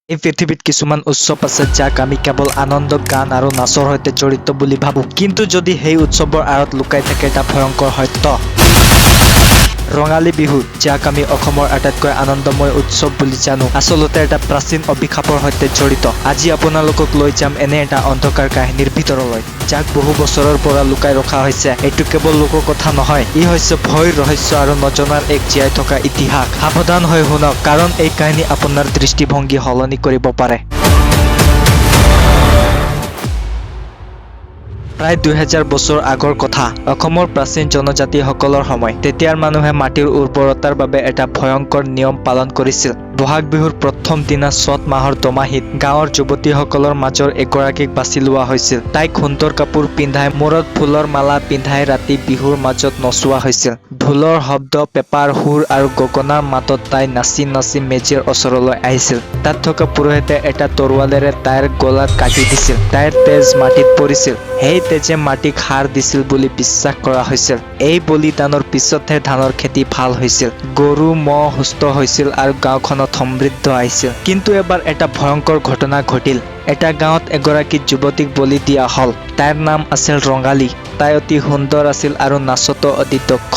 এই পৃথিৱীত কিছুমান উৎসৱ আছে যাক আমি কেৱল আনন্দ গান আৰু নাচৰ সৈতে জড়িত বুলি ভাবো, কিন্তু যদি সেই উৎসৱৰ আঁৰত লুকাই থাকে এটা ভয়ংকৰ সত্য। ৰঙালী বিহু, যাক আমি অসমৰ আটাইতকৈ আনন্দময় উৎসৱ বুলি জানো, আচলতে এটা প্ৰাচীন অভিশাপৰ সৈতে জড়িত। আজি আপোনালোকক লৈ যাম এনে এটা অন্ধকাৰ কাহিনীৰ ভিতৰলৈ, যাক বহু বছৰৰ পৰা লুকাই ৰখা হৈছে। এইটো কেৱল লোককথা নহয়, ই হৈছে ভয়, ৰহস্য আৰু নজনাৰ এক জীয়াই থকা ইতিহাস। সাৱধান হৈ শুনক, কাৰণ এই কাহিনী আপোনাৰ দৃষ্টিভংগী সলনি কৰিব পাৰে। প্ৰায় 2000 বছৰ আগৰ কথা। অসমৰ প্ৰাচীন জনজাতিসকলৰ সময়। তেতিয়াৰ মানুহে মাটিৰ উৰ্বৰতাৰ বাবে এটা ভয়ংকৰ নিয়ম পালন কৰিছিল। বহাগ বিহুৰ প্ৰথম দিনা চত মাহৰ দোমাহীত গাঁৱৰ যুৱতীসকলৰ মাজৰ এগৰাকীক বাছি লোৱা হৈছিল। তাইক সুন্দৰ কাপোৰ পিন্ধাই, মূৰত ফুলৰ মালা পিন্ধাই ৰাতি বিহুৰ মাজত নচোৱা হৈছিল। ঢোলৰ শব্দ, পেঁপাৰ সুৰ আৰু গগনাৰ মাতত তাই নাচি নাচি মেজিৰ ওচৰলৈ আহিছিল। তাত থকা পুৰোহিতে এটা তৰোৱালেৰে তাইৰ গলাত কাটি দিছিল। তাইৰ তেজ মাটিত পৰিছিল। সেই তেজে মাটিক সাৰ দিছিল বুলি বিশ্বাস কৰা হৈছিল। এই বলিদানৰ পিছতহে ধানৰ খেতি ভাল হৈছিল, গৰু ম'হ সুস্থ হৈছিল আৰু গাঁওখনত সমৃদ্ধ আহিছিল। কিন্তু এবাৰ এটা ভয়ংকৰ ঘটনা ঘটিল। এটা গাঁৱত এগৰাকী যুৱতীক বলি দিয়া হ'ল। তাইৰ নাম আছিল ৰঙালী। তাই অতি সুন্দৰ আছিল আৰু নাচতো অতি দক্ষ।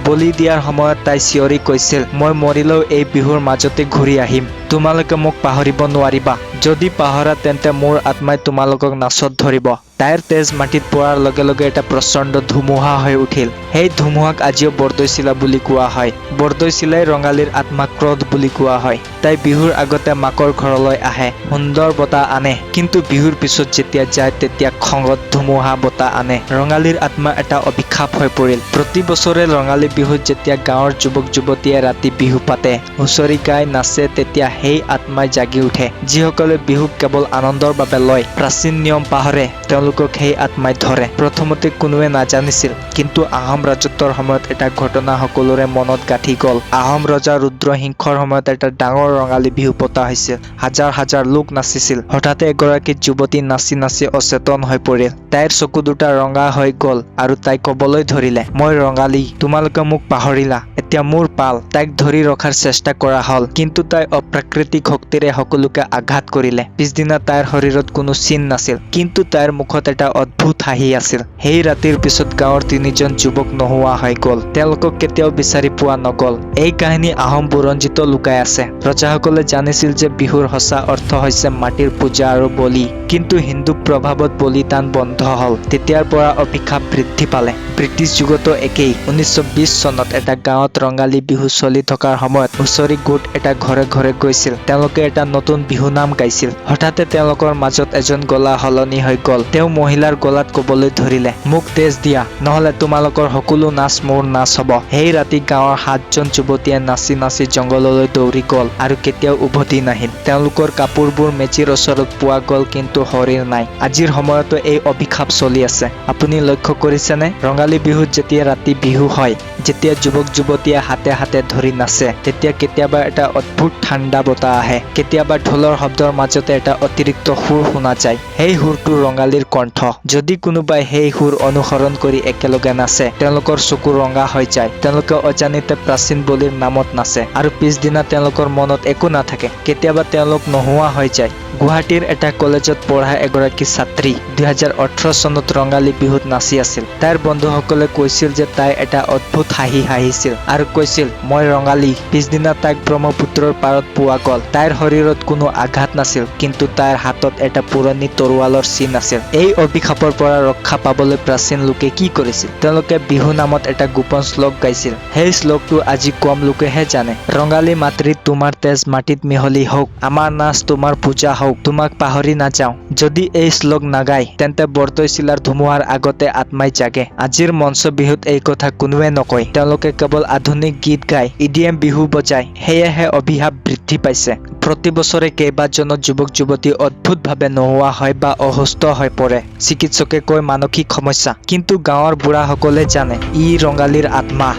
বলি দিয়াৰ সময়ত তাই চিঞৰি কৈছিল, মই মৰিলেও এই বিহুৰ মাজতে ঘূৰি আহিম। তোমালোকে মোক পাহৰিব নোৱাৰিবা। যদি পাহৰা তেন্তে মোৰ আত্মাই তোমালোকক নাচত ধৰিব। তাইৰ তেজ মাটিত পৰাৰ লগে লগে এটা প্ৰচণ্ড ধুমুহা হৈ উঠিল। সেই ধুমুহাক আজিও বৰদৈচিলা বুলি কোৱা হয়। বৰদৈচিলাই ৰঙালীৰ আত্মাক ক্ৰোধ বুলি কোৱা হয়। তাই বিহুৰ আগতে মাকৰ ঘৰলৈ আহে, সুন্দৰ বতাহ আনে, কিন্তু বিহুৰ পিছত যেতিয়া যায় তেতিয়া খঙত ধুমুহা বতাহ আনে। ৰঙালীৰ আত্মা এটা অভিশাপ হৈ পৰিল। প্ৰতি বছৰে ৰঙালী বিহুত যেতিয়া গাঁৱৰ যুৱক যুৱতীয়ে ৰাতি বিহু পাতে, হুঁচৰি গাই নাচে, তেতিয়া সেই আত্মাই জাগি উঠে। যিসকলে বিহুক কেৱল আনন্দৰ বাবে লয়, প্ৰাচীন নিয়ম পাহৰে, তেওঁলোকক সেই আত্মাই ধৰে। প্ৰথমতে কোনোৱে নাজানিছিল, কিন্তু আহোম ৰাজত্বৰ সময়ত এটা ঘটনা সকলোৰে মনত গাঁঠি গ'ল। আহোম ৰজা ৰুদ্ৰসিংহৰ সময়ত এটা ডাঙৰ ৰঙালী বিহু পতা হৈছিল। হাজাৰ হাজাৰ লোক নাচিছিল। হঠাতে এগৰাকী যুৱতী নাচি নাচি অচেতন হৈ পৰিল। তাইৰ চকু দুটা ৰঙা হৈ গ'ল আৰু তাই ক'বলৈ ধৰিলে, মই ৰঙালী, তোমালোকে মোক পাহৰিলা, এতিয়া মোৰ পাল। তাইক ধৰি ৰখাৰ চেষ্টা কৰা হ'ল, কিন্তু তাই অপ্ৰাকৃতিক শক্তিৰে সকলোকে আঘাত কৰিলে। পিছদিনা তাইৰ শৰীৰত কোনো চিন নাছিল, কিন্তু তাইৰ মুখত এটা অদ্ভুত হাঁহি আছিল। সেই ৰাতিৰ পিছত গাঁৱৰ 3জন যুৱক নোহোৱা হৈ গ'ল। তেওঁলোকক কেতিয়াও বিচাৰি পোৱা নগ'ল। এই কাহিনী আহোম বুৰঞ্জীত লুকাই আছে। ৰজাসকলে জানিছিল যে বিহুৰ সঁচা অৰ্থ হৈছে মাটিৰ পূজা আৰু বলি, কিন্তু হিন্দু প্ৰভাৱত বলিদান বন্ধ হ'ল। তেতিয়াৰ পৰা অভিশাপ বৃদ্ধি পালে। ব্ৰিটিছ যুগতো একেই। 1920 চনত এটা গাঁৱত ৰঙালী বিহু চলি থকাৰ সময়ত হুঁচৰি গোট এটা ঘৰে ঘৰে গৈছিল। তেওঁলোকে এটা নতুন বিহু নাম গাইছিল। হঠাতে তেওঁলোকৰ মাজত এজন গলা সলনি হৈ গ'ল। তেওঁ মহিলাৰ গলাত ক'বলৈ ধৰিলে, মোক তেজ দিয়া, নহ'লে তোমালোকৰ সকলো নাচ মোৰ নাচ হ'ব। সেই ৰাতি গাঁৱৰ 7জন যুৱতীয়ে নাচি নাচি জংঘললৈ দৌৰি গ'ল আৰু কেতিয়াও উভতি নাহিল। তেওঁলোকৰ কাপোৰবোৰ মেজিৰ ওচৰত পোৱা গ'ল, কিন্তু শৰীৰ নাই। আজিৰ সময়তো এই অভিশাপ চলি আছে। আপুনি লক্ষ্য কৰিছেনে? ৰঙালী বিহুত যেতিয়া ৰাতি বিহু হয়, যেতিয়া যুৱক যুৱতীয়ে হাতে হাতে ধৰি নাচে, তেতিয়া কেতিয়াবা এটা অদ্ভুত ঠাণ্ডা বতাহ আহে। কেতিয়াবা ঢোলৰ শব্দৰ মাজতে এটা অতিৰিক্ত সুৰ শুনা যায়। সেই সুৰটো ৰঙালীৰ কণ্ঠ। যদি কোনোবাই সেই সুৰ অনুসৰণ কৰি একেলগে নাচে, তেওঁলোকৰ চকু ৰঙা হৈ যায়। তেওঁলোকে অজানিতে প্ৰাচীন বলিৰ নামত নাচে, আৰু পিছদিনা তেওঁলোকৰ মনত একো নাথাকে। কেতিয়াবা তেওঁলোক নোহোৱা হৈ যায়। গুৱাহাটীৰ এটা কলেজত পঢ়া এগৰাকী ছাত্ৰী 2018 চনত ৰঙালী বিহুত নাচি আছিল। তাইৰ বন্ধুসকলে কৈছিল যে তাই এটা অদ্ভুত হাঁহি হাঁহিছিল আৰু কৈছিল, মই ৰঙালী। পিছদিনা তাইক ব্ৰহ্মপুত্ৰৰ পাৰত পোৱা গ'ল। তাইৰ শৰীৰত কোনো আঘাত নাছিল, কিন্তু তাইৰ হাতত এটা পুৰণি তৰোৱালৰ চিন আছিল। এই অভিশাপৰ পৰা ৰক্ষা পাবলৈ প্ৰাচীন লোকে কি কৰিছিল? তেওঁলোকে বিহু নামত এটা গোপন শ্লোক গাইছিল। সেই শ্লোকটো আজি কম লোকেহে জানে। ৰঙালী মাতৃ তোমাৰ তেজ মাটিত মিহলি হওক, আমাৰ নাচ তোমাৰ পূজা হওক, তোমাক পাহৰি নাযাওঁ। যদি এই শ্লোক নাগায়, তেন্তে বৰদৈচিলাৰ ধুমুহাৰ আগতে আত্মাই জাগে। আজিৰ মঞ্চ বিহুত এই কথা কোনোৱে নকয়। তেওঁলোকে কেৱল আধুনিক গীত গায়, EDM বিহু বজায়। সেয়েহে অভিশাপ বৃদ্ধি পাইছে। প্ৰতি বছৰে কেইবাজনো যুৱক যুৱতী অদ্ভুতভাৱে নোহোৱা হয় বা অসুস্থ হৈ পৰে। চিকিৎসকে কয় মানসিক সমস্যা, কিন্তু গাঁৱৰ বুঢ়াসকলে জানে ই ৰঙালীৰ আত্মা।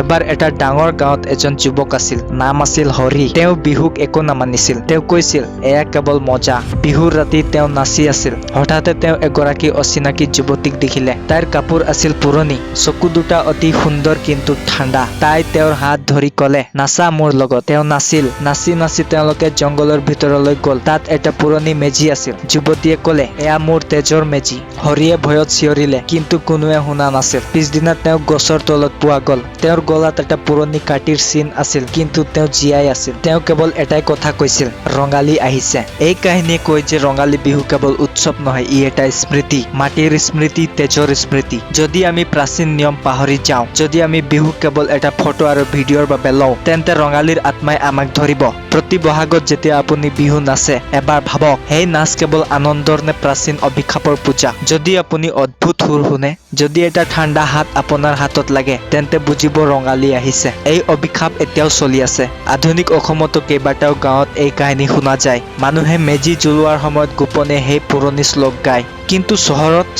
এবাৰ এটা ডাঙৰ গাঁৱত এজন যুৱক আছিল, নাম আছিল হৰি। তেওঁ বিহুক একো নামানিছিল। তেওঁ কৈছিল এয়া কেৱল মজা। বিহুৰ ৰাতি তেওঁ নাচি আছিল। হঠাতে তেওঁ এগৰাকী অচিনাকি যুৱতীক দেখিলে। তাইৰ কাপোৰ আছিল পুৰণি, চকু দুটা অতি সুন্দৰ কিন্তু ঠাণ্ডা। তাই তেওঁৰ হাত ধৰি ক'লে, নাচা মোৰ লগত। তেওঁ নাচিল। নাচি নাচি তেওঁলোকে জংঘলৰ ভিতৰলৈ গ'ল। তাত এটা পুৰণি মেজি আছিল। যুৱতীয়ে ক'লে, এয়া মোৰ তেজৰ মেজি। হৰিয়ে ভয়ত চিঞৰিলে, কিন্তু কোনোৱে শুনা নাছিল। পিছদিনা তেওঁক গছৰ তলত পোৱা গ'ল। তেওঁৰ গলাত এটা পুৰণি কাঁটিৰ চিন আছিল, কিন্তু তেওঁ জীয়াই আছিল। তেওঁ কেৱল এটাই কথা কৈছিল, ৰঙালী আহিছে। এই কাহিনীয়ে কয় যে ৰঙালী বিহু কেৱল উৎসৱ নহয়, ই এটা স্মৃতি, মাটিৰ স্মৃতি, তেজৰ স্মৃতি। যদি আমি প্ৰাচীন নিয়ম পাহৰি যাওঁ, যদি আমি বিহু কেৱল এটা ফটো আৰু ভিডিঅ'ৰ বাবে লওঁ, তেন্তে ৰঙালীৰ আত্মাই আমাক ধৰিব। প্ৰতি বহাগত যেতিয়া আপুনি বিহু নাচে, এবাৰ ভাবক, সেই নাচ কেৱল আনন্দৰ নে প্ৰাচীন অভিশাপৰ পূজা। যদি আপুনি অদ্ভুত সুৰ শুনে, যদি এটা ঠাণ্ডা হাত আপোনাৰ হাতত লাগে, তেন্তে বুজিব ৰঙালী আহিছে। এই অভিশাপ এতিয়াও চলি আছে। আধুনিক অসমতো কেইবাটাও গাঁৱত এই কাহিনী শুনা যায়। মানুহে মেজি জ্বলোৱাৰ সময়ত গোপনে সেই পুৰণি শ্লোক গায়। কিন্তু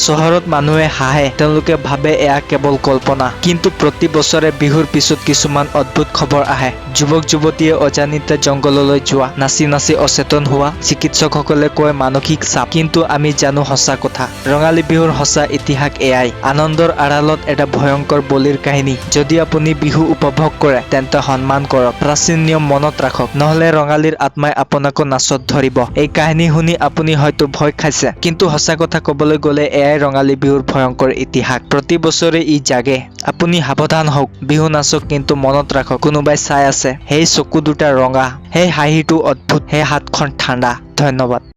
চহৰত মানুহে হাঁহে। তেওঁলোকে ভাবে এয়া কেৱল কল্পনা। কিন্তু প্ৰতি বছৰে বিহুৰ পিছত কিছুমান অদ্ভুত খবৰ আহে। যুৱক যুৱতীয়ে অজানিতে জংঘললৈ যোৱা, নাচি নাচি অচেতন হোৱা। চিকিৎসকসকলে কয় মানসিক চাপ। কিন্তু আমি জানো সঁচা কথা। ৰঙালী বিহুৰ সঁচা ইতিহাস এয়াই। আনন্দৰ আড়ালত এটা ভয়ংকৰ বলিৰ কাহিনী। যদি আপুনি বিহু উপভোগ কৰে, তেন্তে সন্মান কৰক। প্ৰাচীন নিয়ম মনত ৰাখক, নহলে ৰঙালীৰ আত্মাই আপোনাকো নাচত ধৰিব। এই কাহিনী শুনি আপুনি হয়তো ভয় খাইছে, কিন্তু সঁচা কথা ক'বলৈ গ'লে এয়াই ৰঙালী বিহুৰ ভয়ংকৰ ইতিহাস। প্ৰতি বছৰে ই জাগে। আপুনি সাৱধান হওক, বিহু নাচক, কিন্তু মনত ৰাখক, কোনোবাই চাই আছে। সেই চকু দুটা ৰঙা, সেই হাঁহিটো অদ্ভুত, সেই হাতখন ঠাণ্ডা। ধন্যবাদ।